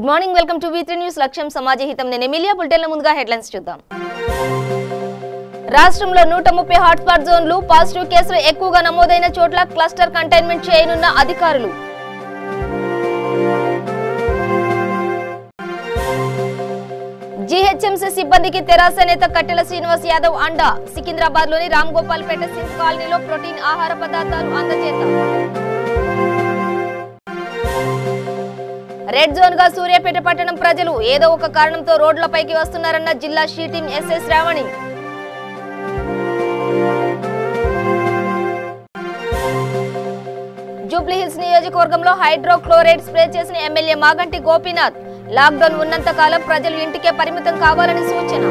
Good morning, welcome to V3 news. లక్ష్యం సమాజహితం. నేను Emilia. బులెటిన్ల ముందుగా హెడ్లైన్స్ చూద్దాం. రాష్ట్రంలో 130 హాట్స్పాట్ జోన్లు, పాజిటివ్ కేసులు ఎక్కువగా నమోదైన చోట్ల క్లస్టర్ కంటైన్మెంట్ చేయనున్న అధికారులు. జీహెచ్ఎంసీ సిబ్బందికి తెరాస నేత కట్టెల శ్రీనివాస్ యాదవ్ అండ. సికింద్రాబాద్ లోని రామ్ గోపాల్ పేట సింత్ కాలనీలో ప్రోటీన్ ఆహార పదార్థాలు అందజేత. రెడ్ జోన్ గా సూర్యాపేట పట్టణం ప్రజలు ఏదో ఒక కారణంతో రోడ్లపైకి వస్తున్నారన్న జిల్లా షీటీం ఎస్ఐ శ్రావణి. జూబ్లీహిల్స్ నియోజకవర్గంలో హైడ్రోక్లోరైడ్ స్ప్రే చేసిన ఎమ్మెల్యే మాగంటి గోపీనాథ్. లాక్డౌన్ ఉన్నంత కాలం ప్రజలు ఇంటికే పరిమితం కావాలని సూచన.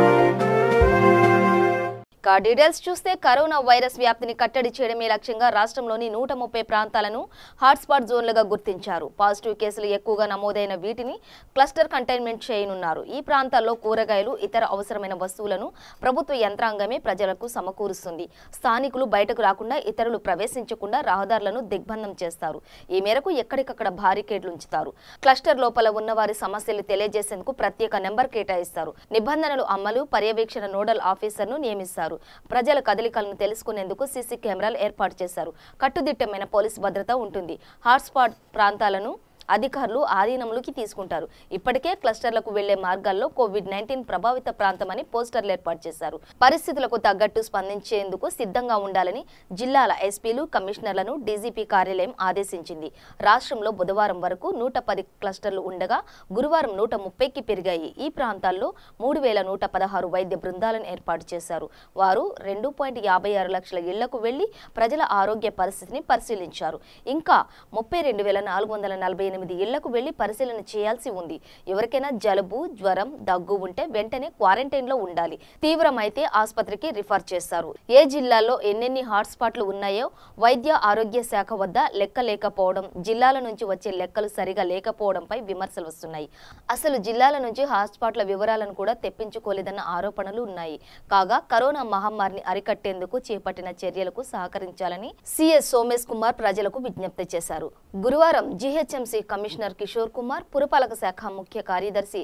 డీటెయిల్స్ చూస్తే కరోనా వైరస్ వ్యాప్తిని కట్టడి చేయడమే లక్ష్యంగా రాష్ట్రంలోని 130 ప్రాంతాలను హాట్స్పాట్ జోన్లుగా గుర్తించారు. పాజిటివ్ కేసులు ఎక్కువగా నమోదైన వీటిని క్లస్టర్ కంటైన్మెంట్ చేయనున్నారు. ఈ ప్రాంతాల్లో కూరగాయలు, ఇతర అవసరమైన వస్తువులను ప్రభుత్వ యంత్రాంగమే ప్రజలకు సమకూరుస్తుంది. స్థానికులు బయటకు రాకుండా, ఇతరులు ప్రవేశించకుండా రహదారులను దిగ్బంధం చేస్తారు. ఈ మేరకు ఎక్కడికక్కడ బారికేడ్లు ఉంచుతారు. క్లస్టర్ లోపల ఉన్న వారి సమస్యలు తెలియజేసేందుకు ప్రత్యేక నెంబర్ కేటాయిస్తారు. నిబంధనలు అమలు, పర్యవేక్షణ నోడల్ ఆఫీసర్ను నియమిస్తారు. ప్రజల కదలికలను తెలుసుకునేందుకు సీసీ కెమెరాలు ఏర్పాటు చేశారు. కట్టుదిట్టమైన పోలీసు భద్రత ఉంటుంది. హాట్స్పాట్ ప్రాంతాలను అధికారులు ఆధీనంలోకి తీసుకుంటారు. ఇప్పటికే క్లస్టర్లకు వెళ్లే మార్గాల్లో కోవిడ్-19 ప్రభావిత ప్రాంతమని పోస్టర్లు ఏర్పాటు చేశారు. పరిస్థితులకు తగ్గట్టు స్పందించేందుకు సిద్ధంగా ఉండాలని జిల్లాల ఎస్పీలు, కమిషనర్లను డీజీపీ కార్యాలయం ఆదేశించింది. రాష్ట్రంలో బుధవారం వరకు 110 క్లస్టర్లు ఉండగా గురువారం 130కి పెరిగాయి. ఈ ప్రాంతాల్లో 3116 వైద్య బృందాలను ఏర్పాటు చేశారు. వారు 2.56 లక్షల ఇళ్లకు వెళ్లి ప్రజల ఆరోగ్య పరిస్థితిని పరిశీలించారు. ఇంకా 32,448 ఇళ్లకు వెళ్లి పరిశీలన చేయాల్సి ఉంది. ఎవరికైనా జలుబు, జ్వరం, దగ్గు ఉంటే వెంటనే క్వారంటైన్ లో ఉండాలి. తీవ్రమైతే ఆసుపత్రికి రిఫర్ చేస్తారు. ఏ జిల్లాలో ఎన్నెన్ని హాట్స్పాట్లు ఉన్నాయో వైద్య ఆరోగ్య శాఖ వద్ద లెక్క లేకపోవడం, జిల్లాల నుంచి వచ్చే లెక్కలు సరిగా లేకపోవడంపై విమర్శలు వస్తున్నాయి. అసలు జిల్లాల నుంచి హాట్స్పాట్ల వివరాలను కూడా తెప్పించుకోలేదన్న ఆరోపణలు ఉన్నాయి. కాగా కరోనా మహమ్మారిని అరికట్టేందుకు చేపట్టిన చర్యలకు సహకరించాలని సిఎస్ సోమేష్ కుమార్ ప్రజలకు విజ్ఞప్తి చేశారు. గురువారం జీహెచ్ఎంసీ కమిషనర్ కిషోర్ కుమార్, పురపాలక శాఖ ముఖ్య కార్యదర్శి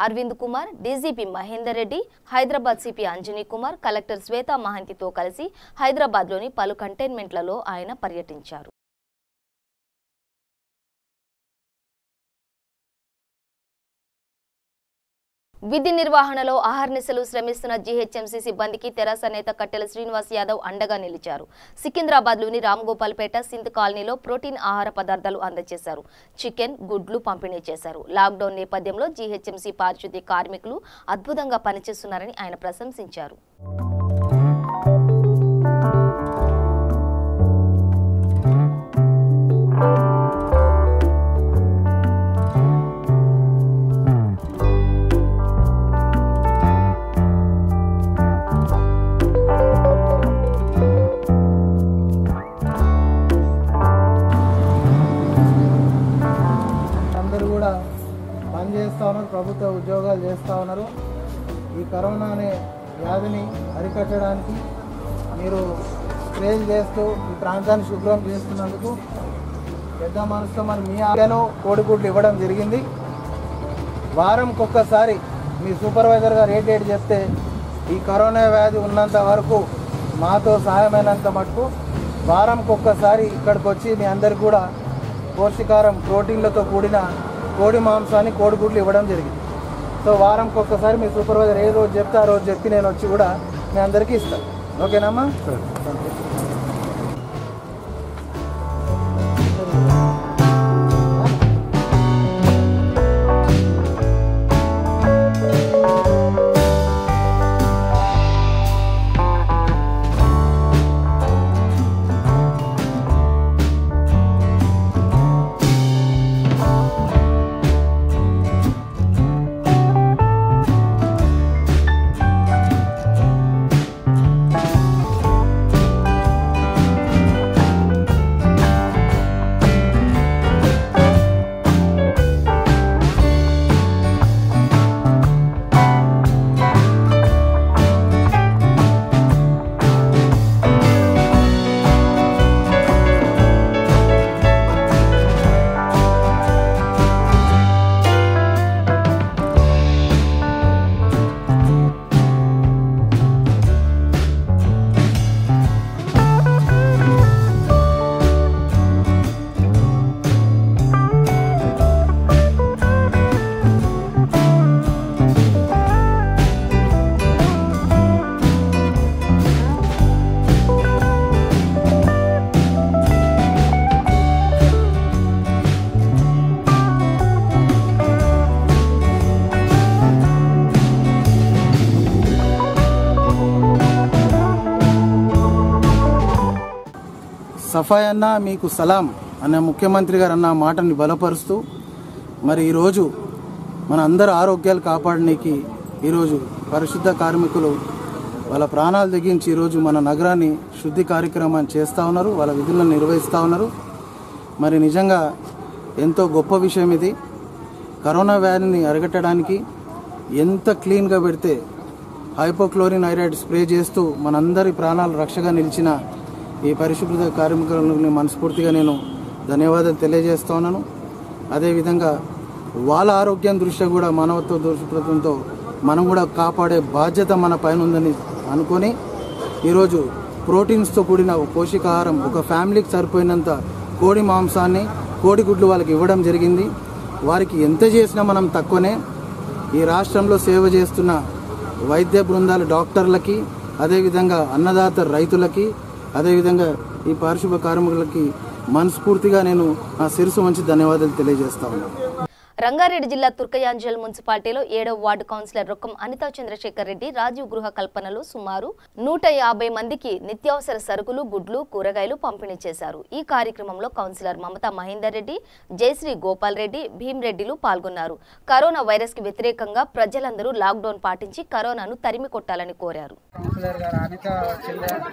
Arvind Kumar, DGP Mahender Reddy, Hyderabad CP Anjani Kumar, collector Shweta మహంతితో కలిసి హైదరాబాద్లోని పలు కంటైన్మెంట్లలో ఆయన పర్యటించారు. విధి నిర్వహణలో అహర్నిశలు శ్రమిస్తున్న జీహెచ్ఎంసీ సిబ్బందికి తెరాస నేత కట్టెల శ్రీనివాస్ యాదవ్ అండగా నిలిచారు. సికింద్రాబాద్లోని రామ్ గోపాల్ పేట సింత్ కాలనీలో ప్రోటీన్ ఆహార పదార్థాలు అందజేశారు. చికెన్, గుడ్లు పంపిణీ చేశారు. లాక్డౌన్ నేపథ్యంలో జీహెచ్ఎంసీ పారిశుద్ధ్య కార్మికులు అద్భుతంగా పనిచేస్తున్నారని ఆయన ప్రశంసించారు. ప్రభుత్వ ఉద్యోగాలు చేస్తూ ఉన్నారు. ఈ కరోనా అనే వ్యాధిని అరికట్టడానికి మీరు స్ప్రేలు చేస్తూ ఈ ప్రాంతాన్ని శుభ్రం చేస్తున్నందుకు పెద్ద మనసుతో మనం మీ ఆటను కోడిగుడ్లు ఇవ్వడం జరిగింది. వారంకి ఒక్కసారి మీ సూపర్వైజర్ గారు ఏ డేట్ చెప్తే ఈ కరోనా వ్యాధి ఉన్నంత వరకు మాతో సహాయమైనంత మటుకు వారంకి ఒక్కసారి ఇక్కడికి వచ్చి మీ అందరికి కూడా పౌష్టికారం, ప్రోటీన్లతో కూడిన కోడి మాంసాన్ని, కోడిగుడ్లు ఇవ్వడం జరిగింది. సో వారంకి ఒక్కసారి మీ సూపర్వైజర్ ఏ రోజు చెప్తే ఆ రోజు చెప్పి నేను వచ్చి కూడా మీ అందరికీ ఇస్తాను. ఓకేనమ్మా? సఫాయి అన్న మీకు సలాం అన్న ముఖ్యమంత్రి గారు అన్న మాటని బలపరుస్తూ మరి ఈరోజు మన అందరి ఆరోగ్యాలు కాపాడడానికి ఈరోజు పరిశుద్ధ కార్మికులు వాళ్ళ ప్రాణాలు తెగించి ఈరోజు మన నగరాన్ని శుద్ధి కార్యక్రమాన్ని చేస్తూ ఉన్నారు, వాళ్ళ విధులను నిర్వహిస్తూ ఉన్నారు. మరి నిజంగా ఎంతో గొప్ప విషయం ఇది. కరోనా వ్యాధిని అరికట్టడానికి ఎంత క్లీన్గా పెడితే హైపోక్లోరిన్ ఐరైడ్ స్ప్రే చేస్తూ మనందరి ప్రాణాలు రక్షగా నిలిచిన ఈ పరిశుభ్రత కార్మికులను మనస్ఫూర్తిగా నేను ధన్యవాదాలు తెలియజేస్తూ ఉన్నాను. అదేవిధంగా వాళ్ళ ఆరోగ్యం దృష్ట్యా కూడా మానవత్వ దృక్పథంతో మనం కూడా కాపాడే బాధ్యత మన పైన ఉందని అనుకొని ఈరోజు ప్రోటీన్స్తో కూడిన పోషకాహారం ఒక ఫ్యామిలీకి సరిపోయినంత కోడి మాంసాన్ని, కోడిగుడ్లు వాళ్ళకి ఇవ్వడం జరిగింది. వారికి ఎంత చేసినా మనం తక్కువనే. ఈ రాష్ట్రంలో సేవ చేస్తున్న వైద్య బృందాల డాక్టర్లకి, అదేవిధంగా అన్నదాత రైతులకి, అదేవిధంగా ఈ పారిశుభ్ర కార్మికులకి మనస్ఫూర్తిగా నేను నా శిరసు మంచి ధన్యవాదాలు తెలియజేస్తా ఉన్నాను. రంగారెడ్డి జిల్లా తుర్కయాంజల్ మున్సిపాలిటీలో 7వ వార్డు కౌన్సిలర్ రొక్కం అనితా చంద్రశేఖర్ రెడ్డి రాజీవ్ గృహ కల్పనలో సుమారు 150 మందికి నిత్యావసర సరుకులు, గుడ్లు, కూరగాయలు పంపిణీ చేశారు. ఈ కార్యక్రమంలో కౌన్సిలర్ మమతా మహేందర్ రెడ్డి, జయశ్రీ గోపాల్ రెడ్డి, భీమ్రెడ్డిలు పాల్గొన్నారు. కరోనా వైరస్ కి వ్యతిరేకంగా ప్రజలందరూ లాక్డౌన్ పాటించి కరోనాను తరిమి కొట్టాలని కోరారు. కౌన్సిలర్ గారు అనితా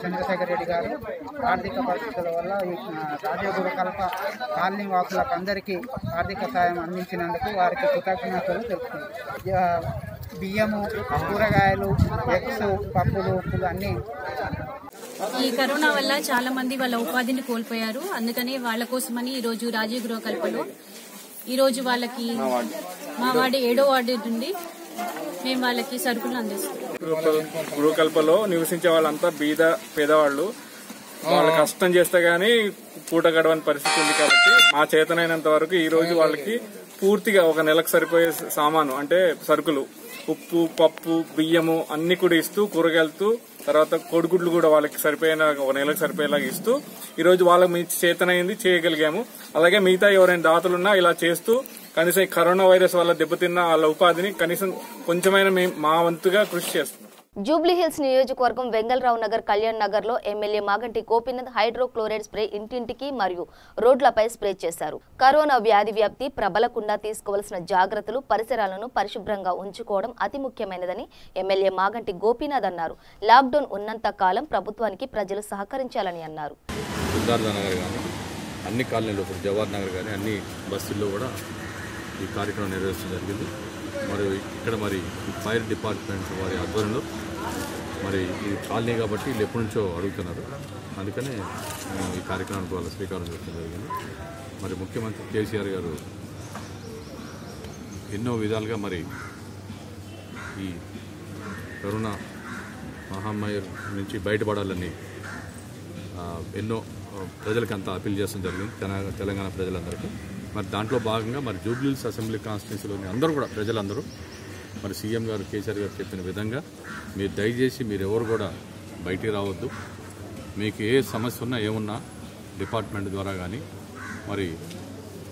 చంద్రశేఖర్ రెడ్డి గారు ఆర్థిక పరిస్థితుల వల్ల రాజీవ్ గృహ కల్ప కాలనీ వాసులకు అందరికీ ఆర్థిక సాయం అందించినందుకు వారికి కృతజ్ఞతలు తెలుపుతున్నాం. బియ్యము, కూరగాయలు, ఎగ్స్, పప్పులు, ఉప్పులు అన్నీ. ఈ కరోనా వల్ల చాలా మంది వాళ్ళ ఉపాధిని కోల్పోయారు. అందుకని వాళ్ళ కోసమని ఈ రోజు రాజీవ్ గృహ కల్పలో ఈరోజు వాళ్ళకి మా వార్డు 7వ వార్డు నుండి మేము వాళ్ళకి సరుకులు అందిస్తాం. గృహకల్పలో నివసించే వాళ్ళంతా బీద పేదవాళ్ళు. వాళ్ళు కష్టం చేస్తే గానీ పూట గడవని పరిస్థితి ఉంది కాబట్టి మా చేతనైనంత వరకు ఈ రోజు వాళ్ళకి పూర్తిగా ఒక నెలకు సరిపోయే సామాను అంటే సరుకులు, ఉప్పు, పప్పు, బియ్యము అన్ని కూడా ఇస్తూ, కూరగాయలతో తర్వాత కోడిగుడ్లు కూడా వాళ్ళకి సరిపోయిన ఒక నెలకు సరిపోయేలాగా ఇస్తూ ఈరోజు వాళ్ళకి మీ చేతనైంది చేయగలిగాము. అలాగే మిగతా ఎవరైనా దాతలున్నా ఇలా చేస్తూ కనీసం ఈ కరోనా వైరస్ వల్ల దెబ్బతిన్న వాళ్ళ ఉపాధిని కనీసం కొంచెమైనా మేము మా వంతుగా కృషి చేస్తున్నాం. జూబ్లీహిల్స్ నియోజకవర్గం వెంగళరావు నగర్, కళ్యాణ్ నగర్ లో MLA Maganti Gopinath hydrochloride spray ఇంటింటికి మరియు రోడ్లపై స్ప్రే చేశారు. కరోనా వ్యాధి వ్యాప్తి ప్రబలకుండా తీసుకోవాల్సిన జాగ్రత్తలు, పరిసరాలను పరిశుభ్రంగా ఉంచుకోవడం అతి ముఖ్యమైనదని ఎమ్మెల్యే మాగంటి గోపీనాథ్ అన్నారు. లాక్డౌన్ ఉన్నంత కాలం ప్రభుత్వానికి ప్రజలు సహకరించాలని అన్నారు. అన్ని కాలనీలో జవహర్ నగర్ కానీ అన్ని బస్తీల్లో కూడా ఈ కార్యక్రమం నిర్వహించడం జరిగింది. మరి ఇక్కడ మరి ఫైర్ డిపార్ట్మెంట్ వారి ఆధ్వర్యంలో మరి ఈ కాలనీ కాబట్టి వీళ్ళు ఎప్పటి నుంచో అడుగుతున్నారు, అందుకనే మేము ఈ కార్యక్రమానికి వాళ్ళ స్వీకారం చేయడం జరిగింది. మరి ముఖ్యమంత్రి కేసీఆర్ గారు ఎన్నో విధాలుగా మరి ఈ కరోనా మహమ్మారి నుంచి బయటపడాలని ఎన్నో ప్రజలకు అంతా అప్పీల్ చేయడం జరిగింది, తెలంగాణ ప్రజలందరికీ. మరి దాంట్లో భాగంగా మరి జూబ్లీహిల్స్ అసెంబ్లీ కాన్స్టిట్యున్సీలోని అందరూ కూడా ప్రజలందరూ మరి సీఎం గారు కేసీఆర్ గారు చెప్పిన విధంగా మీరు దయచేసి మీరు ఎవరు కూడా బయటికి రావద్దు, మీకు ఏ సమస్య ఉన్నా ఏమున్నా డిపార్ట్మెంట్ ద్వారా కానీ మరి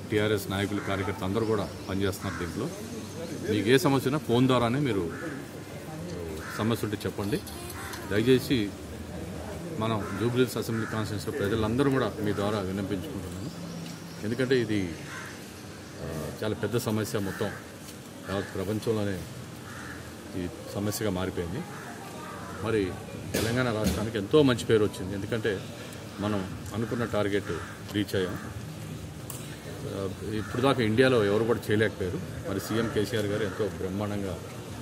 టీఆర్ఎస్ నాయకులు, కార్యకర్తలు అందరూ కూడా పనిచేస్తున్నారు. దీంట్లో మీకు ఏ సమస్య ఉన్నా ఫోన్ ద్వారానే మీరు సమస్య ఉంటే చెప్పండి. దయచేసి మనం జూబ్లీహిల్స్ అసెంబ్లీ కాన్స్టిట్యున్సీలో ప్రజలందరూ కూడా మీ ద్వారా విన్నపించుకుంటున్నాను. ఎందుకంటే ఇది చాలా పెద్ద సమస్య, మొత్తం ప్రపంచంలోనే ఈ సమస్యగా మారిపోయింది. మరి తెలంగాణ రాష్ట్రానికి ఎంతో మంచి పేరు వచ్చింది, ఎందుకంటే మనం అనుకున్న టార్గెట్ రీచ్ అయ్యాం. ఇప్పుడు దాకా ఇండియాలో ఎవరు కూడా చేయలేకపోయారు. మరి సీఎం కేసీఆర్ గారు ఎంతో బ్రహ్మాండంగా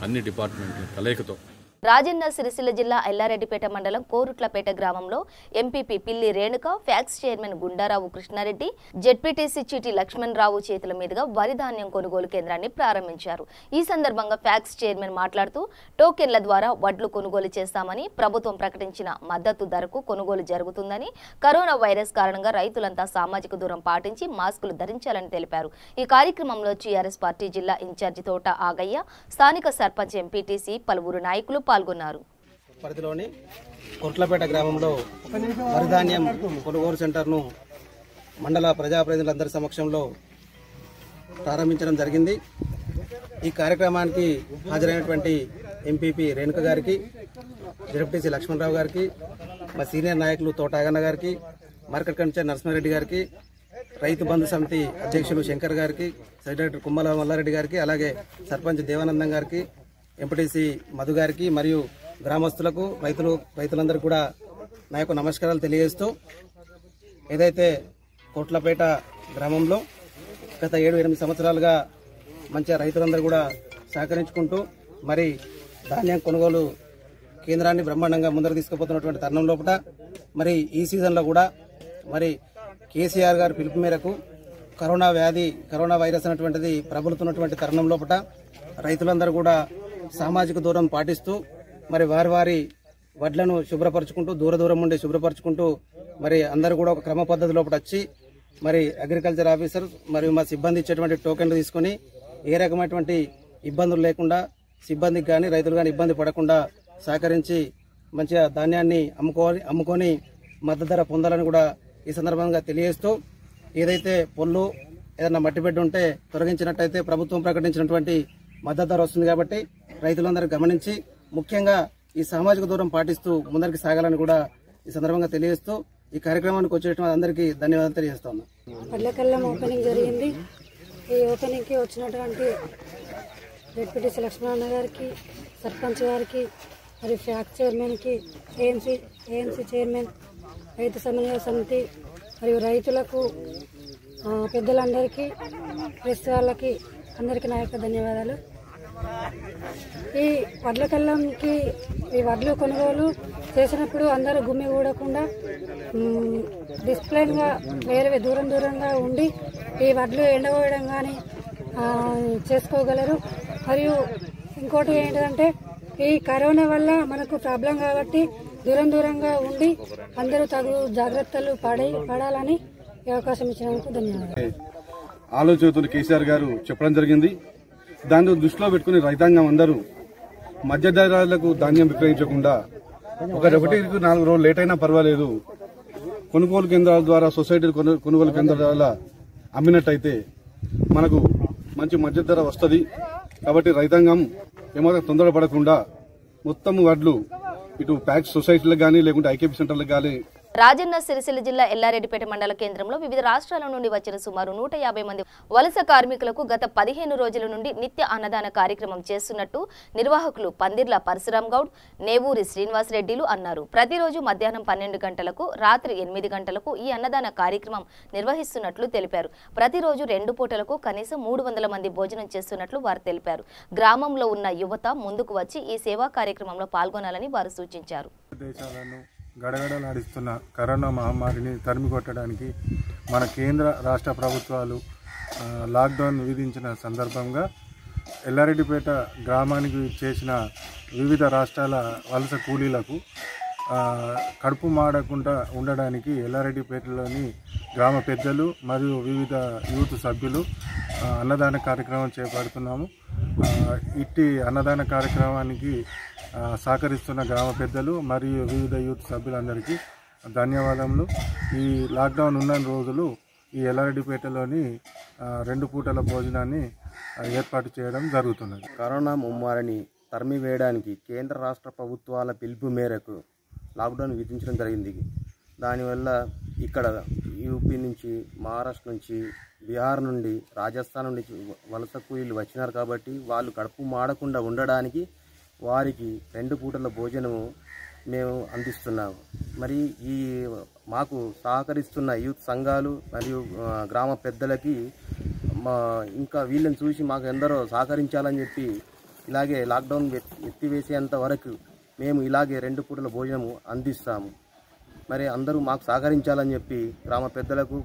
అన్ని డిపార్ట్మెంట్ల కలయికతో రాజన్న సిరిసిల్ల జిల్లా ఎల్లారెడ్డిపేట మండలం కోరుట్లపేట గ్రామంలో MPP Pilli Renuka, PACS chairman Gundarao Krishna Reddy, ZPTC Cheeti Lakshmana Rao చేతుల మీదుగా వరి ధాన్యం కొనుగోలు కేంద్రాన్ని ప్రారంభించారు. ఈ సందర్భంగా ఫ్యాక్స్ చైర్మన్ మాట్లాడుతూ టోకెన్ల ద్వారా వడ్లు కొనుగోలు చేస్తామని, ప్రభుత్వం ప్రకటించిన మద్దతు ధరకు కొనుగోలు జరుగుతుందని, కరోనా వైరస్ కారణంగా రైతులంతా సామాజిక దూరం పాటించి మాస్కులు ధరించాలని తెలిపారు. ఈ కార్యక్రమంలో టీఆర్ఎస్ పార్టీ జిల్లా ఇన్ఛార్జి తోట ఆగయ్య, స్థానిక సర్పంచ్, ఎంపీటీసీ, పలువురు నాయకులు పాల్గొన్నారు. పరిధిలోని కొట్లపేట గ్రామంలో వరిధాన్యం కొనుగోలు సెంటర్ను మండల ప్రజాప్రతినిధులందరి సమక్షంలో ప్రారంభించడం జరిగింది. ఈ కార్యక్రమానికి హాజరైనటువంటి ఎంపీపీ రేణుక గారికి, జెడ్పీటీసీ లక్ష్మణరావు గారికి, మా సీనియర్ నాయకులు తోటాగన్న గారికి, మార్కెట్ కమిటీ నరసింహారెడ్డి గారికి, రైతు బంధు సమితి అధ్యక్షులు శంకర్ గారికి, సెక్రటరీ కుమ్మల మల్లారెడ్డి గారికి, అలాగే సర్పంచ్ దేవానందం గారికి, ఎంపీటీసీ మధు గారికి మరియు గ్రామస్తులకు రైతులందరికీ కూడా నా యొక్క నమస్కారాలు తెలియజేస్తూ, ఏదైతే కోట్లపేట గ్రామంలో గత 7-8 సంవత్సరాలుగా మంచిగా రైతులందరూ కూడా సహకరించుకుంటూ మరి ధాన్యం కొనుగోలు కేంద్రాన్ని బ్రహ్మాండంగా ముందర తీసుకుపోతున్నటువంటి తరుణం లోపల మరి ఈ సీజన్లో కూడా మరి కేసీఆర్ గారి పిలుపు మేరకు కరోనా వైరస్ అనేటువంటిది ప్రబలుతున్నటువంటి తరుణం లోపల రైతులందరూ కూడా సామాజిక దూరం పాటిస్తూ మరి వారి వడ్లను శుభ్రపరచుకుంటూ దూరం ఉండి శుభ్రపరచుకుంటూ మరి అందరూ కూడా ఒక క్రమ పద్ధతి లోపల వచ్చి మరి అగ్రికల్చర్ ఆఫీసర్ మరియు మా సిబ్బంది ఇచ్చేటువంటి టోకెన్లు తీసుకొని ఏ రకమైనటువంటి ఇబ్బందులు లేకుండా సిబ్బందికి కానీ రైతులు కానీ ఇబ్బంది పడకుండా సహకరించి మంచిగా ధాన్యాన్ని అమ్ముకొని మద్దతు ధర పొందాలని కూడా ఈ సందర్భంగా తెలియజేస్తూ, ఏదైతే పొల్లు ఏదైనా మట్టిబెడ్డ ఉంటే తొలగించినట్టయితే ప్రభుత్వం ప్రకటించినటువంటి మద్దతు ధర వస్తుంది కాబట్టి రైతులందరూ గమనించి ముఖ్యంగా ఈ సామాజిక దూరం పాటిస్తూ ముందరికి సాగాలని కూడా ఈ సందర్భంగా తెలియజేస్తూ ఈ కార్యక్రమానికి వచ్చేటువంటి అందరికీ ధన్యవాదాలు తెలియజేస్తా ఉన్నాం. పల్లెకల్లం ఓపెనింగ్ జరిగింది. ఈ ఓపెనింగ్కి వచ్చినటువంటి డిప్యూటీ లక్ష్మణ గారికి, సర్పంచ్ గారికి, మరియు ఫ్యాక్ట్ చైర్మన్కి, ఏఎంసీ చైర్మన్, రైతు సమన్వయ సమితి మరియు రైతులకు, పెద్దలందరికీ, ప్రెస్ వాళ్ళకి అందరికీ నా యొక్క ధన్యవాదాలు. ఈ వడ్ల కల్లంకి ఈ వడ్లు కొనుగోలు చేసినప్పుడు అందరూ గుమ్మి కూడకుండా డిసిప్లైన్గా వేరే దూరంగా ఉండి ఈ వడ్లు ఎండవేయడం కానీ చేసుకోగలరు. మరియు ఇంకోటి ఏంటంటే ఈ కరోనా వల్ల మనకు ప్రాబ్లం కాబట్టి దూరంగా ఉండి అందరూ తగు జాగ్రత్తలు పడాలని ఈ అవకాశం ఇచ్చినందుకు ధన్యవాదాలు. ఆలోచనతో కేసీఆర్ గారు చెప్పడం జరిగింది. దాన్ని దృష్టిలో పెట్టుకుని రైతాంగం అందరూ మధ్యధరలకు ధాన్యం విక్రయించకుండా 1-4 రోజులు లేట్ అయినా పర్వాలేదు, కొనుగోలు కేంద్రాల ద్వారా సొసైటీ కొనుగోలు కేంద్రాల ద్వారా అమ్మినట్టయితే మనకు మంచి మధ్య ధర వస్తుంది. కాబట్టి రైతాంగం ఏమాత్రం తొందరపడకుండా మొత్తం వడ్లు ఇటు ప్యాక్స్ సొసైటీలకు కానీ లేకుంటే ఐకేపీ సెంటర్లకు కానీ. రాజన్న సిరిసిల్ల జిల్లా ఎల్లారెడ్డిపేట మండల కేంద్రంలో వివిధ రాష్ట్రాల నుండి వచ్చిన సుమారు 150 మంది వలస కార్మికులకు గత 15 రోజుల నుండి నిత్య అన్నదాన కార్యక్రమం చేస్తున్నట్టు నిర్వాహకులు పందిర్ల పరశురాం గౌడ్, నేవూరి శ్రీనివాస్ రెడ్డిలు అన్నారు. ప్రతిరోజు మధ్యాహ్నం 12 గంటలకు, రాత్రి 8 గంటలకు ఈ అన్నదాన కార్యక్రమం నిర్వహిస్తున్నట్లు తెలిపారు. ప్రతిరోజు 2 పూటలకు కనీసం 300 మంది భోజనం చేస్తున్నట్లు వారు తెలిపారు. గ్రామంలో ఉన్న యువత ముందుకు వచ్చి ఈ సేవా కార్యక్రమంలో పాల్గొనాలని వారు సూచించారు. గడగడలాడిస్తున్న కరోనా మహమ్మారిని తరిమికొట్టడానికి మన కేంద్ర రాష్ట్ర ప్రభుత్వాలు లాక్డౌన్ విధించిన సందర్భంగా ఎల్లారెడ్డిపేట గ్రామానికి చేసిన వివిధ రాష్ట్రాల వలస కూలీలకు కడుపు మాడకుండా ఉండడానికి ఎల్లారెడ్డిపేటలోని గ్రామ పెద్దలు మరియు వివిధ యూత్ సభ్యులు అన్నదాన కార్యక్రమం చేపడుతున్నాము. ఇట్టి అన్నదాన కార్యక్రమానికి సహకరిస్తున్న గ్రామ పెద్దలు మరియు వివిధ యూత్ సభ్యులందరికీ ధన్యవాదములు. ఈ లాక్డౌన్ ఉన్న రోజులు ఈ ఎల్లారెడ్డిపేటలోని 2 పూటల భోజనాన్ని ఏర్పాటు చేయడం జరుగుతున్నది. కరోనా ముమ్మారిని తరిమివేయడానికి కేంద్ర రాష్ట్ర ప్రభుత్వాల పిలుపు మేరకు లాక్డౌన్ విధించడం జరిగింది. దానివల్ల ఇక్కడ యూపీ నుంచి, మహారాష్ట్ర నుంచి, బీహార్ నుండి, రాజస్థాన్ నుండి వలస కూలీలు వచ్చినారు కాబట్టి వాళ్ళు కడుపు మాడకుండా ఉండడానికి వారికి 2 పూటల భోజనము మేము అందిస్తున్నాము. మరి ఈ మాకు సహకరిస్తున్న యూత్ సంఘాలు మరియు గ్రామ పెద్దలకి ఇంకా వీళ్ళని చూసి మాకు ఎందరో సహకరించాలని చెప్పి ఇలాగే లాక్డౌన్ ఎత్తివేసేంత వరకు మేము ఇలాగే 2 పూటల భోజనము అందిస్తాము. మరి అందరూ మాకు సహకరించాలని చెప్పి గ్రామ పెద్దలకు,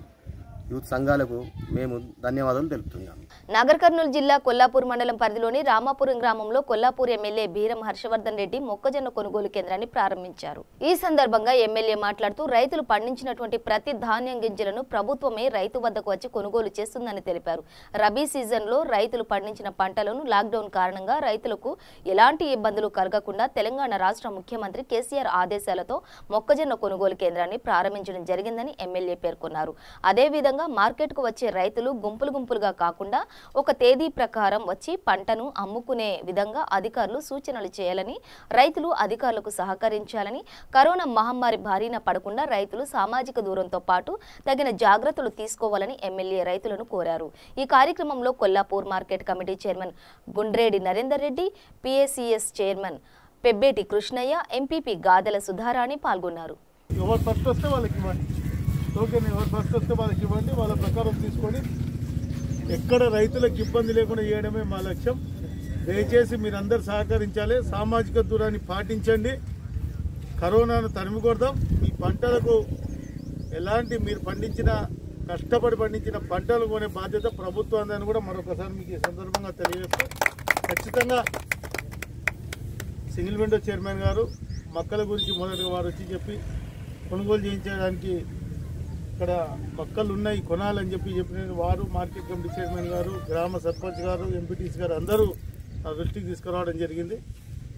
యూత్ సంఘాలకు మేము ధన్యవాదాలు తెలుపుతున్నాము. నాగర్ కర్నూలు జిల్లా కొల్లాపూర్ మండలం పరిధిలోని రామాపురం గ్రామంలో కొల్లాపూర్ ఎమ్మెల్యే బీరం హర్షవర్ధన్ రెడ్డి మొక్కజొన్న కొనుగోలు కేంద్రాన్ని ప్రారంభించారు. ఈ సందర్భంగా ఎమ్మెల్యే మాట్లాడుతూ రైతులు పండించినటువంటి ప్రతి ధాన్యం గింజలను ప్రభుత్వమే రైతు వద్దకు వచ్చి కొనుగోలు చేస్తుందని తెలిపారు. రబీ సీజన్లో రైతులు పండించిన పంటలను లాక్డౌన్ కారణంగా రైతులకు ఎలాంటి ఇబ్బందులు కలగకుండా తెలంగాణ రాష్ట్ర ముఖ్యమంత్రి కేసీఆర్ ఆదేశాలతో మొక్కజొన్న కొనుగోలు కేంద్రాన్ని ప్రారంభించడం జరిగిందని ఎమ్మెల్యే పేర్కొన్నారు. అదేవిధంగా మార్కెట్కు వచ్చే రైతులు గుంపులుగా కాకుండా కాకుండా ఒక తేదీ ప్రకారం వచ్చి పంటను అమ్ముకునే విధంగా అధికారులు సూచనలు చేయాలని, రైతులు అధికారులకు సహకరించాలని, కరోనా మహమ్మారి బారిన పడకుండా రైతులు సామాజిక దూరంతో పాటు తగిన జాగ్రత్తలు తీసుకోవాలని ఎమ్మెల్యే రైతులను కోరారు. ఈ కార్యక్రమంలో Kollapur market committee chairman Gundredi Narender Reddy, PACS chairman Pebbeti Krishnaiah, MPP Gadela Sudharani పాల్గొన్నారు. ఎవరు ఫస్ట్ వస్తే వాళ్ళకి ఇవ్వండి, టోకెన్ ఎవరు ఫస్ట్ వస్తే వాళ్ళకి ఇవ్వండి, వాళ్ళ ప్రకారం తీసుకొని ఎక్కడ రైతులకు ఇబ్బంది లేకుండా చేయడమే మా లక్ష్యం. దయచేసి మీరందరూ సహకరించాలి, సామాజిక దూరాన్ని పాటించండి, కరోనాను తరిమి కొడదాం. మీ పంటలకు ఎలాంటి మీరు కష్టపడి పండించిన పంటలు కొనే బాధ్యత ప్రభుత్వాన్ని కూడా మరొకసారి మీకు ఈ సందర్భంగా తెలియజేస్తూ, ఖచ్చితంగా సింగిల్ విండో చైర్మన్ గారు మొక్కల గురించి మొదటగా వారు వచ్చి చెప్పి కొనుగోలు చేయించడానికి ఇక్కడ మొక్కలు ఉన్నాయి కొనాలని చెప్పిన వారు, మార్కెట్ కమిటీ చైర్మన్ గారు, గ్రామ సర్పంచ్ గారు, ఎంపీటీసీ గారు అందరూ ఆ దృష్టికి తీసుకురావడం జరిగింది.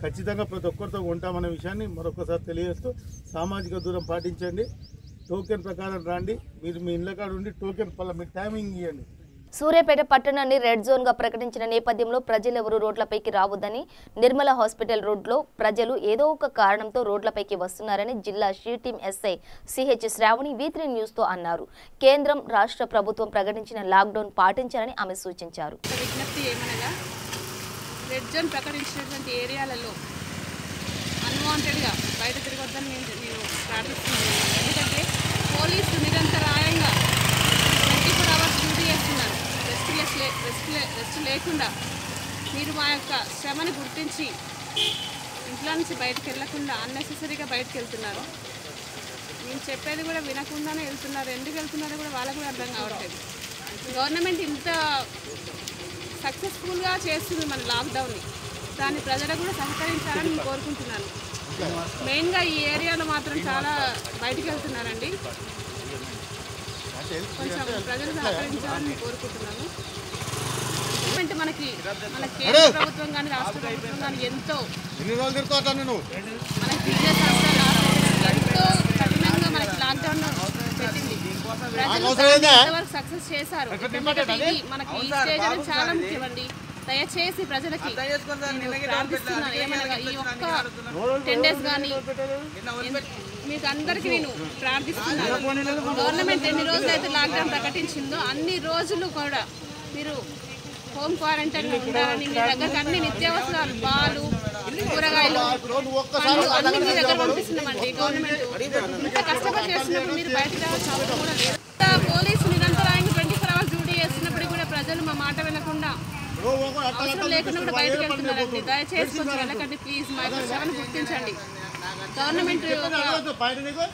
ఖచ్చితంగా ప్రతి ఒక్కరితో ఉంటామన్న విషయాన్ని మరొకసారి తెలియజేస్తూ, సామాజిక దూరం పాటించండి, టోకెన్ ప్రకారం రండి, మీరు మీ ఇళ్ళ కాడ ఉండి టోకెన్ మీకు టైమింగ్ ఇవ్వండి. సూర్యాపేట పట్టణాన్ని రెడ్ జోన్ గా ప్రకటించిన నేపథ్యంలో ప్రజలెవరూ రోడ్లపైకి రావద్దని, నిర్మల హాస్పిటల్ రోడ్లో ప్రజలు ఏదో ఒక కారణంతో రోడ్లపైకి వస్తున్నారని జిల్లా she team SI CH Sravani V3 news తో అన్నారు. కేంద్రం రాష్ట్ర ప్రభుత్వం ప్రకటించిన లాక్డౌన్ పాటించాలని ఆమె సూచించారు. విజ్ఞప్తి ఏమనగా రెడ్ జోన్ ప్రకటించినటువంటి ఏరియాలలో అన్వాంటెడ్గా బయట తిరగొద్దని నేను ప్రార్థిస్తున్నాను. ఎందుకంటే పోలీసులు నిరంతరాయంగా 24 hours డ్యూటీ చేస్తున్నారు. రెస్ట్ లేకుండా మీరు మా యొక్క శ్రమని గుర్తించి ఇంట్లో నుంచి బయటకు వెళ్లకుండా అన్నెసెసరీగా బయటకు వెళ్తున్నారు. నేను చెప్పేది కూడా వినకుండానే వెళ్తున్నారు. ఎందుకు వెళ్తున్నారో కూడా వాళ్ళకు కూడా అర్థం కావట్లేదు. గవర్నమెంట్ ఇంత సక్సెస్ఫుల్గా చేస్తుంది మన లాక్డౌన్ని, దాన్ని ప్రజలకు కూడా సహకరించాలని నేను కోరుకుంటున్నాను. మెయిన్గా ఈ ఏరియాలో మాత్రం చాలా బయటకు వెళ్తున్నారండి, కొంచెం ప్రజలు సహకరించాలని కోరుకుంటున్నాను. మనకి మన కేంద్ర ప్రభుత్వం కానీ రాష్ట్ర ప్రభుత్వం కానీ ఎంతో మనకి బిజినెస్ ఎంతో కఠినంగా మనకి లాక్డౌన్ పెట్టింది. ప్రజలు ఎంతవరకు సక్సెస్ చేశారు. మనకి ఈ స్టేజ్ అనేది చాలా ముఖ్యమండి. దయచేసి ప్రజలకి ప్రార్థిస్తున్నాను ఏమనగా ఈ ఒక్క 10 days కానీ మీకు అందరికీ నేను ప్రార్థిస్తున్నాను. గవర్నమెంట్ ఎన్ని రోజులు అయితే లాక్డౌన్ ప్రకటించిందో అన్ని రోజులు కూడా మీరు హోమ్ క్వారంటైన్ ఉండాలని, మీ దగ్గరకు అన్ని నిత్యావసరాలు, పాలు, కూరగాయలు, పండ్లు అన్ని మీ దగ్గర పంపిస్తున్నామండి. గవర్నమెంట్ ఇంత కష్టపడి చేస్తున్నప్పుడు మీరు బయటకు రావాల్సిన అవసరం కూడా లేదు. పోలీసు నిరంతరాయంగా 24 hours డ్యూటీ చేస్తున్నప్పుడు కూడా ప్రజలు మా మాట వినకుండా అవసరం లేకుండా కూడా బయటకు వెళ్తున్నారండి. దయచేసి కొంచెం వెళ్ళకండి ప్లీజ్. మా యొక్క శ్రమను గుర్తించండి, గవర్నమెంట్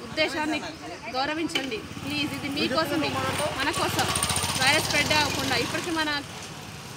ఉద్దేశాన్ని గౌరవించండి ప్లీజ్. ఇది మీకోసమే, మన కోసం వైరస్ స్ప్రెడ్ అవ్వకుండా. ఇప్పటికీ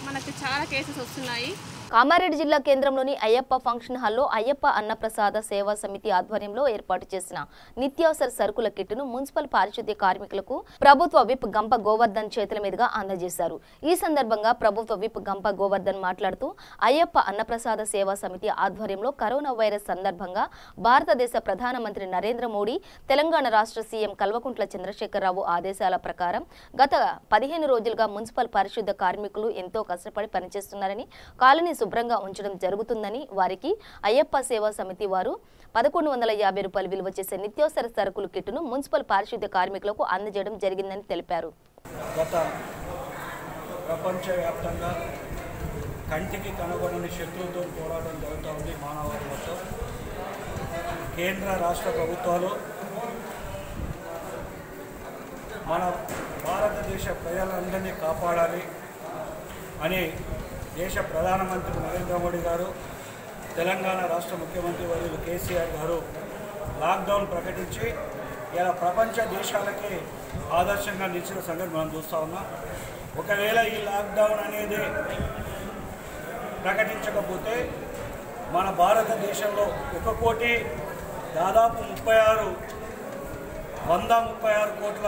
మనకు చాలా కేసెస్ వస్తున్నాయి. కామారెడ్డి జిల్లా కేంద్రంలోని అయ్యప్ప ఫంక్షన్ హాల్లో అయ్యప్ప అన్నప్రసాద సేవా సమితి ఆధ్వర్యంలో ఏర్పాటు చేసిన నిత్యావసర సరుకుల కిట్టును మున్సిపల్ పారిశుద్ధ్య కార్మికులకు ప్రభుత్వ విప్ గంప గోవర్ధన్ చేతుల మీదుగా అందజేశారు. ఈ సందర్భంగా ప్రభుత్వ విప్ గంప గోవర్ధన్ మాట్లాడుతూ అయ్యప్ప అన్నప్రసాద సేవా సమితి ఆధ్వర్యంలో కరోనా వైరస్ సందర్భంగా భారతదేశ ప్రధానమంత్రి నరేంద్ర మోడీ, తెలంగాణ రాష్ట్ర సీఎం కల్వకుంట్ల చంద్రశేఖరరావు ఆదేశాల ప్రకారం గత 15 రోజులుగా మున్సిపల్ పారిశుద్ధ్య కార్మికులు ఎంతో కష్టపడి పనిచేస్తున్నారని, కాలనీ శుభ్రంగా ఉంచడం జరుగుతుందని, వారికి అయ్యప్ప సేవా సమితి వారు 1150 రూపాయలు విలువ చేసే నిత్యావసర సరుకుల కిట్టును మున్సిపల్ పారిశుద్ధ్య కార్మికులకు అందజేయడం జరిగిందని తెలిపారు. గత ప్రపంచవ్యాప్తంగా కంటికి కనుగొనని శత్రువుతో పోరాటం జరుగుతూ ఉంది మానవాళితో. కేంద్ర రాష్ట్ర ప్రభుత్వాలు మన భారతదేశ ప్రజలందరినీ కాపాడాలి అని దేశ ప్రధానమంత్రి నరేంద్ర మోడీ గారు, తెలంగాణ రాష్ట్ర ముఖ్యమంత్రి వర్యులు కేసీఆర్ గారు లాక్డౌన్ ప్రకటించి ఇలా ప్రపంచ దేశాలకే ఆదర్శంగా నిలిచిన సంగతి మనం చూస్తూ ఉన్నాం. ఒకవేళ ఈ లాక్డౌన్ అనేది ప్రకటించకపోతే మన భారతదేశంలో 1 కోటి దాదాపు 136 కోట్ల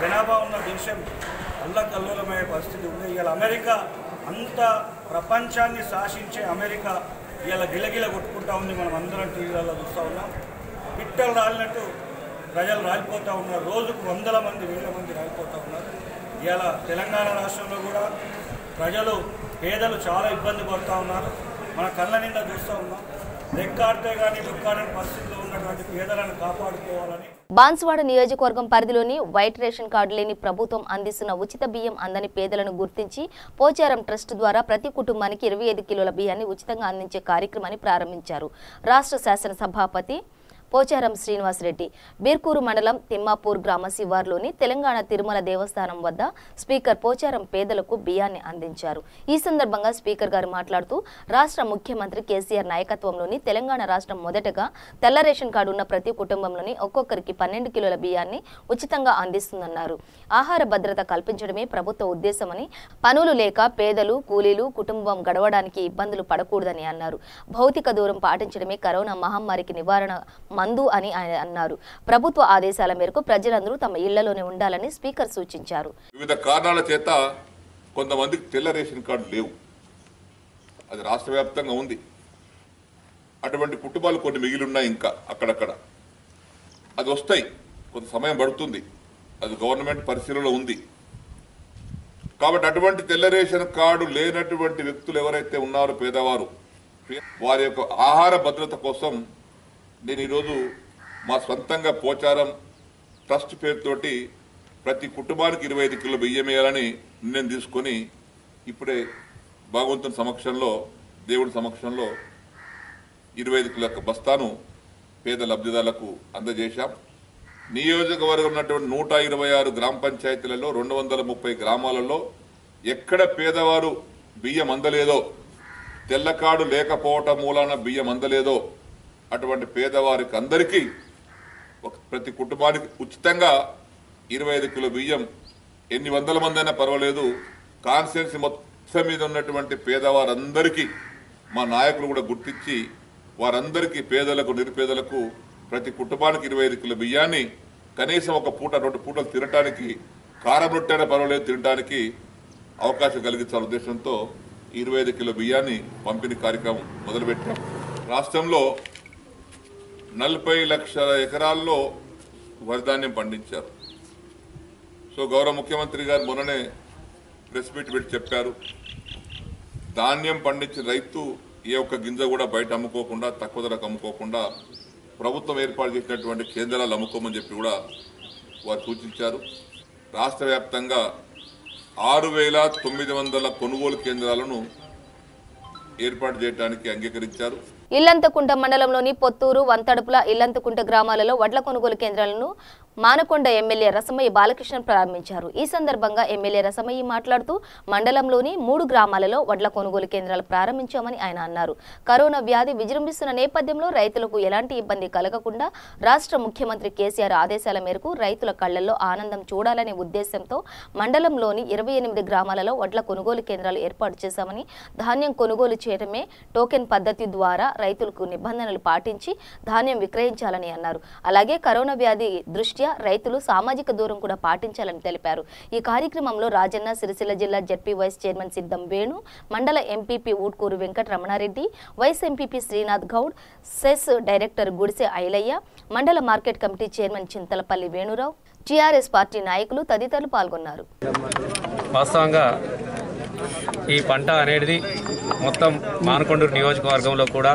జనాభా ఉన్న దేశం అల్లకల్లోలమయ్యే పరిస్థితి ఉంది. ఇలా అమెరికా అంత ప్రపంచాన్ని శాసించే అమెరికా ఇలా గిలగిల కొట్టుకుంటా ఉంది. మనం అందరం టీవీలలో చూస్తూ ఉన్నాం. పిట్టలు రాలినట్టు ప్రజలు రాలిపోతూ ఉన్నారు. రోజుకు 100 మంది 1000 మంది రాలిపోతూ ఉన్నారు. ఇలా తెలంగాణ రాష్ట్రంలో కూడా ప్రజలు పేదలు చాలా ఇబ్బంది పడుతూ ఉన్నారు. మన కళ్ళ నిండా చూస్తూ ఉన్నాం. రెక్కాడితే కానీ దుఃఖాడని పరిస్థితిలో ఉన్నటువంటి పేదలను కాపాడుకోవాలని బాన్సువాడ నియోజకవర్గం పరిధిలోని వైట్ రేషన్ కార్డు లేని ప్రభుత్వం అందిస్తున్న ఉచిత బియ్యం అందని పేదలను గుర్తించి పోచారం ట్రస్ట్ ద్వారా ప్రతి కుటుంబానికి 25 కిలోల బియ్యాన్ని ఉచితంగా అందించే కార్యక్రమాన్ని ప్రారంభించారు రాష్ట్ర శాసనసభాపతి పోచారం శ్రీనివాసరెడ్డి. బీర్కూరు మండలం తిమ్మాపూర్ గ్రామ శివార్లోని తెలంగాణ తిరుమల దేవస్థానం వద్ద స్పీకర్ పోచారం పేదలకు బియ్యాన్ని అందించారు. ఈ సందర్భంగా స్పీకర్ గారు మాట్లాడుతూ రాష్ట్ర ముఖ్యమంత్రి కేసీఆర్ నాయకత్వంలోని తెలంగాణ రాష్ట్రం మొదటగా తెల్ల రేషన్ కార్డు ఉన్న ప్రతి కుటుంబంలోని ఒక్కొక్కరికి 12 కిలోల బియ్యాన్ని ఉచితంగా అందిస్తుందన్నారు. ఆహార భద్రత కల్పించడమే ప్రభుత్వ ఉద్దేశమని, పనులు లేక పేదలు కూలీలు కుటుంబం గడవడానికి ఇబ్బందులు పడకూడదని అన్నారు. భౌతిక దూరం పాటించడమే కరోనా మహమ్మారికి నివారణ మందు అని ఆయన అన్నారు. ప్రభుత్వ ఆదేశాల మేరకు ప్రజలందరూ తమ ఇళ్లలోనే ఉండాలని స్పీకర్ సూచించారు. వివిధ కారణాల చేత కొంతమందికి తెల్ల రేషన్ కార్డు లేవు, అది రాష్ట్ర వ్యాప్తంగా ఉంది. అటువంటి కుటుంబాలు కొన్ని మిగిలి ఉన్నాయి, ఇంకా అక్కడక్కడ అది వస్తాయి, కొంత సమయం పడుతుంది, అది గవర్నమెంట్ పరిశీలనలో ఉంది. కాబట్టి అటువంటి తెల్ల రేషన్ కార్డు లేనటువంటి వ్యక్తులు ఎవరైతే ఉన్నారో పేదవారు, వారి యొక్క ఆహార భద్రత కోసం నేను ఈరోజు మా సొంతంగా పోచారం ట్రస్ట్ పేరుతోటి ప్రతి కుటుంబానికి 25 కిలో బియ్యం వేయాలని నిర్ణయం తీసుకొని ఇప్పుడే భగవంతుని సమక్షంలో దేవుడి సమక్షంలో 25 కిలో బస్తాను పేద లబ్ధిదారులకు అందజేశాం. నియోజకవర్గం ఉన్నటువంటి 126 గ్రామ పంచాయతీలలో 230 గ్రామాలలో ఎక్కడ పేదవారు బియ్యం అందలేదో, తెల్లకాడు లేకపోవటం మూలాన బియ్యం అందలేదో అటువంటి పేదవారికి అందరికీ ప్రతి కుటుంబానికి ఉచితంగా 25 కిలో బియ్యం, ఎన్ని వందల మంది అయినా పర్వాలేదు, కాన్స్టిట్యున్సీ మొత్తం మీద ఉన్నటువంటి పేదవారందరికీ మా నాయకులు కూడా గుర్తించి వారందరికీ పేదలకు నిరుపేదలకు ప్రతి కుటుంబానికి 25 కిలో బియ్యాన్ని కనీసం ఒక పూట 2 పూటలు తినటానికి, కారం రొట్టెన పర్వాలేదు తినడానికి అవకాశం కలిగించాల ఉద్దేశంతో 25 కిలో బియ్యాన్ని పంపిణీ కార్యక్రమం మొదలుపెట్టాం. రాష్ట్రంలో 40 లక్షల ఎకరాల్లో వరిధాన్యం పండించారు. సో గౌరవ ముఖ్యమంత్రి గారు మొన్ననే ప్రెస్ మీట్ పెట్టి చెప్పారు, ధాన్యం పండించిన రైతు ఏ ఒక్క గింజ కూడా బయట అమ్ముకోకుండా, తక్కువ ధరకు అమ్ముకోకుండా ప్రభుత్వం ఏర్పాటు చేసినటువంటి కేంద్రాలు అమ్ముకోమని చెప్పి కూడా వారు సూచించారు. రాష్ట్ర వ్యాప్తంగా 6,900 కొనుగోలు కేంద్రాలను ఏర్పాటు చేయడానికి అంగీకరించారు. ఇల్లంతకుంట మండలంలోని పొత్తూరు, వంతడుపుల, ఇల్లంతకుంట గ్రామాలలో వడ్ల కొనుగోలు కేంద్రాలను మానకొండ ఎమ్మెల్యే రసమయ్య బాలకృష్ణ ప్రారంభించారు. ఈ సందర్భంగా ఎమ్మెల్యే రసమయ్య మాట్లాడుతూ మండలంలోని 3 గ్రామాలలో వడ్ల కొనుగోలు కేంద్రాలు ప్రారంభించామని ఆయన అన్నారు. కరోనా వ్యాధి విజృంభిస్తున్న నేపథ్యంలో రైతులకు ఎలాంటి ఇబ్బంది కలగకుండా రాష్ట్ర ముఖ్యమంత్రి కేసీఆర్ ఆదేశాల మేరకు రైతుల కళ్లల్లో ఆనందం చూడాలనే ఉద్దేశంతో మండలంలోని 28 గ్రామాలలో వడ్ల కొనుగోలు కేంద్రాలు ఏర్పాటు చేశామని, ధాన్యం కొనుగోలు చేయడమే టోకెన్ పద్ధతి ద్వారా రైతులకు నిబంధనలు పాటించి ధాన్యం విక్రయించాలని అన్నారు. అలాగే కరోనా వ్యాధి దృష్ట్యా రైతులు సామాజిక దూరం కూడా పాటించాలని తెలిపారు. ఈ కార్యక్రమంలో రాజన్న సిరిసిల్ల జిల్లా ZP vice chairman Siddham Venu, మండల MPP Utkuru Venkata Ramana Reddy, vice MPP Srinath Goud, CESS director Gudise Ailaiah, మండల market committee chairman Chintalapalli Venu Rao, TRS party నాయకులు తదితరులు పాల్గొన్నారు. వాస్తవంగా ఈ పంట అనేది మొత్తం మానకొండూరు నియోజకవర్గంలో కూడా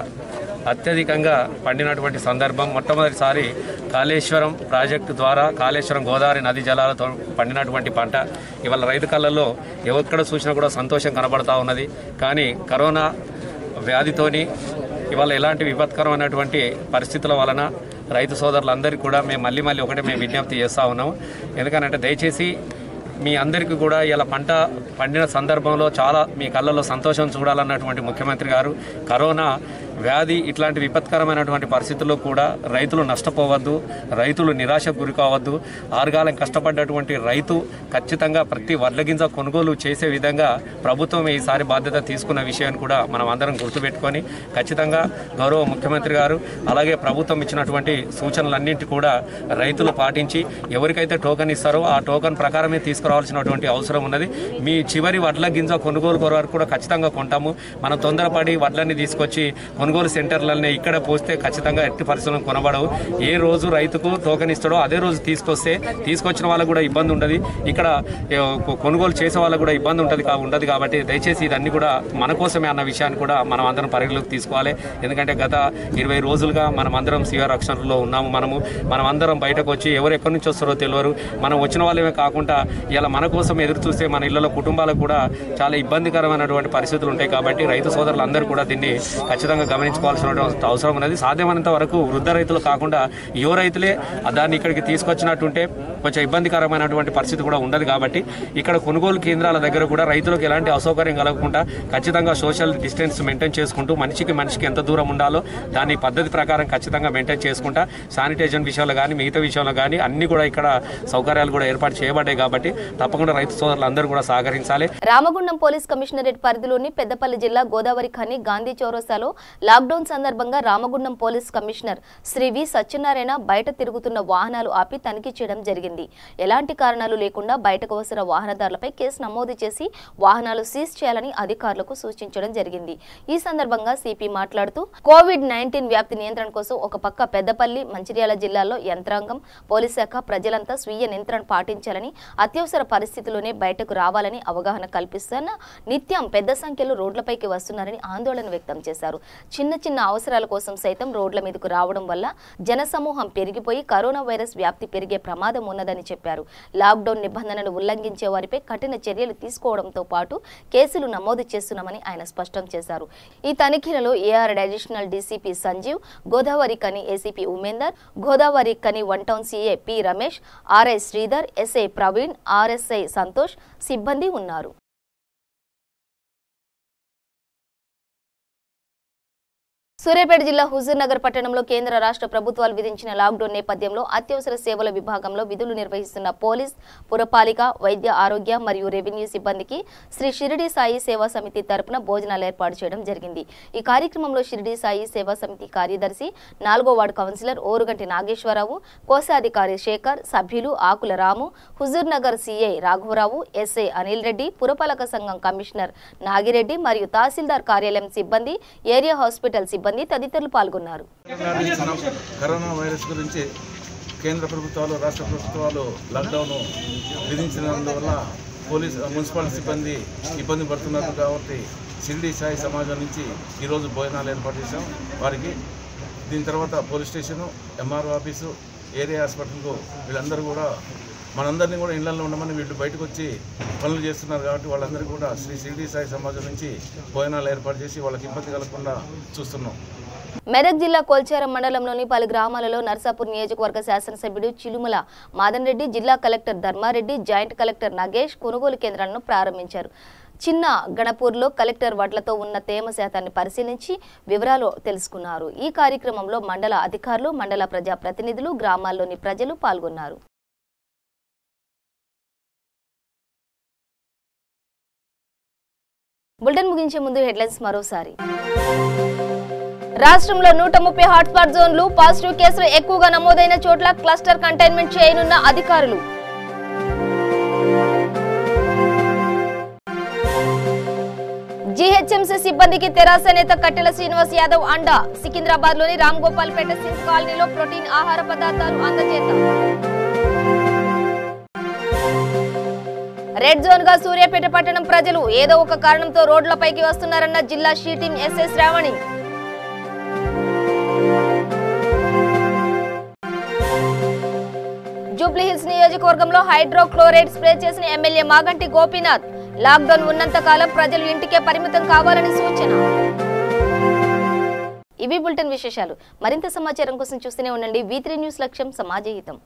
అత్యధికంగా పండినటువంటి సందర్భం. మొట్టమొదటిసారి కాళేశ్వరం ప్రాజెక్టు ద్వారా కాళేశ్వరం గోదావరి నది జలాలతో పండినటువంటి పంట ఇవాళ రైతు కళ్ళల్లో ఎక్కడ చూసినా కూడా సంతోషం కనబడతా ఉన్నది. కానీ కరోనా వ్యాధితోని ఇవాళ ఎలాంటి విపత్కరమైనటువంటి పరిస్థితుల వలన రైతు సోదరులందరికీ కూడా మేము మళ్ళీ ఒకటే మేము విజ్ఞప్తి చేస్తూ ఉన్నాము. ఎందుకనంటే దయచేసి మీ అందరికీ కూడా ఇలా పంట పండిన సందర్భంలో చాలా మీ కళ్ళల్లో సంతోషం చూడాలన్నటువంటి ముఖ్యమంత్రి గారు కరోనా వ్యాధి ఇట్లాంటి విపత్కరమైనటువంటి పరిస్థితుల్లో కూడా రైతులు నష్టపోవద్దు, రైతులు నిరాశకు గురి కావద్దు. ఆరుగాలం కష్టపడ్డటువంటి రైతు ఖచ్చితంగా ప్రతి వడ్ల గింజ కొనుగోలు చేసే విధంగా ప్రభుత్వం ఈసారి బాధ్యత తీసుకున్న విషయాన్ని కూడా మనం అందరం గుర్తుపెట్టుకొని ఖచ్చితంగా గౌరవ ముఖ్యమంత్రి గారు అలాగే ప్రభుత్వం ఇచ్చినటువంటి సూచనలన్నింటి కూడా రైతులు పాటించి ఎవరికైతే టోకెన్ ఇస్తారో ఆ టోకెన్ ప్రకారమే తీసుకురావాల్సినటువంటి అవసరం ఉన్నది. మీ చివరి వడ్ల గింజ కొనుగోలు వరకు కూడా ఖచ్చితంగా కొంటాము. మనం తొందరపడి వడ్లని తీసుకొచ్చి కొనుగోలు సెంటర్లనే ఇక్కడ పోస్తే ఖచ్చితంగా ఎట్టి పరిస్థితులను కొనబడవు. ఏ రోజు రైతుకు టోకెన్ ఇస్తాడో అదే రోజు తీసుకొచ్చిన వాళ్ళకు కూడా ఇబ్బంది ఉండదు, ఇక్కడ కొనుగోలు చేసే వాళ్ళకు కూడా ఇబ్బంది ఉండదు. కాబట్టి దయచేసి ఇదన్నీ కూడా మన కోసమే అన్న విషయాన్ని కూడా మనం అందరం పరిగణలోకి తీసుకోవాలి. ఎందుకంటే గత 20 రోజులుగా మనం అందరం సీఆర్ రక్షణలో ఉన్నాము. మనం అందరం బయటకు వచ్చి ఎవరు ఎక్కడి నుంచి వస్తారో తెలియరు. మనం వచ్చిన వాళ్ళమే కాకుండా ఇలా మన కోసం ఎదురు చూస్తే మన ఇళ్లలో కుటుంబాలకు కూడా చాలా ఇబ్బందికరమైనటువంటి పరిస్థితులు ఉంటాయి. కాబట్టి రైతు సోదరులు అందరూ కూడా దీన్ని ఖచ్చితంగా గమనించుకోవాల్సిన అవసరం ఉన్నది. సాధ్యమైనంత వరకు వృద్ధ రైతులు కాకుండా యువ రైతులే దాన్ని ఇక్కడికి తీసుకొచ్చినట్టుంటే కొంచెం ఇబ్బందికరమైనటువంటి పరిస్థితి కూడా ఉండదు. కాబట్టి ఇక్కడ కొనుగోలు కేంద్రాల దగ్గర కూడా రైతులకు ఎలాంటి అసౌకర్యం కలగకుండా ఖచ్చితంగా సోషల్ డిస్టెన్స్ మెయింటైన్ చేసుకుంటూ మనిషికి ఎంత దూరం ఉండాలో దాని పద్ధతి ప్రకారం ఖచ్చితంగా మెయింటైన్ చేసుకుంటా శానిటైజేషన్ విషయంలో కానీ మిగతా విషయంలో కానీ అన్ని కూడా ఇక్కడ సౌకర్యాలు కూడా ఏర్పాటు చేయబడ్డాయి. కాబట్టి తప్పకుండా రైతు సోదరులు అందరూ కూడా సహకరించాలి. రామగుండం పోలీస్ కమిషనరేట్ పరిధిలోని పెద్దపల్లి జిల్లా గోదావరి ఖని గాంధీ చౌరస్తాలో లాక్డౌన్ సందర్భంగా రామగుండం పోలీస్ కమిషనర్ శ్రీ వి సత్యనారాయణ బయట తిరుగుతున్న వాహనాలు ఆపి తనిఖీ చేయడం జరిగింది. ఎలాంటి కారణాలు లేకుండా బయటకు వస్తున్న వాహనదారులపై కేసు నమోదు చేసి వాహనాలు సీజ్ చేయాలని అధికారులకు సూచించడం జరిగింది. ఈ సందర్భంగా సిపి మాట్లాడుతూ కోవిడ్-19 వ్యాప్తి నియంత్రణ కోసం ఒక పక్క పెద్దపల్లి మంచిర్యాల జిల్లాల్లో యంత్రాంగం పోలీస్ శాఖ ప్రజలంతా స్వీయ నియంత్రణ పాటించాలని అత్యవసర పరిస్థితుల్లోనే బయటకు రావాలని అవగాహన కల్పిస్తున్న నిత్యం పెద్ద సంఖ్యలో రోడ్లపైకి వస్తున్నారని ఆందోళన వ్యక్తం చేశారు. చిన్న అవసరాల కోసం సైతం రోడ్ల మీదకు రావడం వల్ల జనసమూహం పెరిగిపోయి కరోనా వైరస్ వ్యాప్తి పెరిగే ప్రమాదం ఉన్నదని చెప్పారు. లాక్డౌన్ నిబంధనలు ఉల్లంఘించే వారిపై కఠిన చర్యలు తీసుకోవడంతో పాటు కేసులు నమోదు చేస్తున్నామని ఆయన స్పష్టం చేశారు. ఈ తనిఖీలలో AR additional DCP Sanjeev, Godavarikhani ACP Umender, Godavarikhani 1 town CA P Ramesh, RI Sridhar, SI Praveen, RSI Santosh సిబ్బంది ఉన్నారు. సూర్యాపేట జిల్లా హుజూర్ నగర్ పట్టణంలో కేంద్ర రాష్ట్ర ప్రభుత్వాలు విధించిన లాక్డౌన్ నేపథ్యంలో అత్యవసర సేవల విభాగంలో విధులు నిర్వహిస్తున్న పోలీస్, పురపాలిక, వైద్య ఆరోగ్య మరియు రెవెన్యూ సిబ్బందికి శ్రీ షిరిడి సాయి సేవా సమితి తరపున భోజనాలు ఏర్పాటు చేయడం జరిగింది. ఈ కార్యక్రమంలో షిరిడి సాయి సేవా సమితి కార్యదర్శి 4వ వార్డు కౌన్సిలర్ ఓరుగంటి నాగేశ్వరరావు, కోశాధికారి శేఖర్, సభ్యులు ఆకుల రాము, హుజూర్ నగర్ సిఐ రాఘవరావు, ఎస్ఐ అనిల్ రెడ్డి, పురపాలక సంఘం కమిషనర్ నాగిరెడ్డి మరియు తహసీల్దార్ కార్యాలయం సిబ్బంది, ఏరియా హాస్పిటల్ సిబ్బంది తదితరులు పాల్గొన్నారు. కరోనా వైరస్ గురించి కేంద్ర ప్రభుత్వాలు రాష్ట్ర ప్రభుత్వాలు లాక్డౌన్ విధించినందువల్ల పోలీస్ మున్సిపల్ సిబ్బంది ఇబ్బంది పడుతున్నారు. కాబట్టి షిరిడి సాయి సమాజం నుంచి ఈరోజు భోజనాలు ఏర్పాటు చేశాం వారికి. దీని తర్వాత police station, MRO office, area హాస్పిటల్కు వీళ్ళందరూ కూడా మనందరినీ కూడా ఇళ్లలో ఉండమని వీళ్ళు బయటకు వచ్చి పనులు చేస్తున్నారు. కాబట్టి వాళ్ళందరూ కూడా షిరిడి సాయి సమాజం నుంచి భోజనాలు ఏర్పాటు చేసి వాళ్ళకి ఇబ్బంది కలగకుండా చూస్తున్నాం. మెదక్ జిల్లా కొల్చారం మండలంలోని పలు గ్రామాలలో నర్సాపూర్ నియోజకవర్గ శాసనసభ్యుడు చిలుమల మాదన్ రెడ్డి, జిల్లా collector Dharmareddy, joint collector Nagesh కొనుగోలు కేంద్రాలను ప్రారంభించారు. చిన్న గణపూర్లో కలెక్టర్ వడ్లతో ఉన్న తేమ శాతాన్ని పరిశీలించి వివరాలు తెలుసుకున్నారు. ఈ కార్యక్రమంలో మండల అధికారులు, మండల ప్రజాప్రతినిధులు, గ్రామాల్లోని ప్రజలు పాల్గొన్నారు. బులెటిన్ ముగించే ముందు హెడ్లైన్స్ మరోసారి. రాష్ట్రంలో 130 హాట్స్పాట్ జోన్లు, పాజిటివ్ కేసులు ఎక్కువగా నమోదైన చోట్ల క్లస్టర్ కంటైన్మెంట్ చేయనున్న అధికారులు. జీహెచ్ఎంసీ సిబ్బందికి తెరాస నేత కట్టెల శ్రీనివాస్ యాదవ్ అండా. సికింద్రాబాద్ లోని రామ్ గోపాల్ పేట సింగ్ కాలనీలో ప్రోటీన్ ఆహార పదార్థాలు అందజేత. రెడ్ జోన్ గా సూర్యాపేట పట్టణం ప్రజలు ఏదో ఒక కారణంతో రోడ్లపైకి వస్తున్నారన్న జిల్లా she team SI Sravani. Jubilee Hills నియోజకవర్గంలో హైడ్రోక్లోరైడ్ స్ప్రే చేసిన ఎమ్మెల్యే మాగంటి గోపీనాథ్. లాక్డౌన్ ఉన్నంత కాలం ప్రజలు ఇంటికే పరిమితం కావాలని సూచన. ఇవి బులెటిన్ విశేషాలు. మరింత సమాచారం కోసం చూస్తూనే ఉండండి V3 న్యూస్. లక్ష్యం సమాజహితం.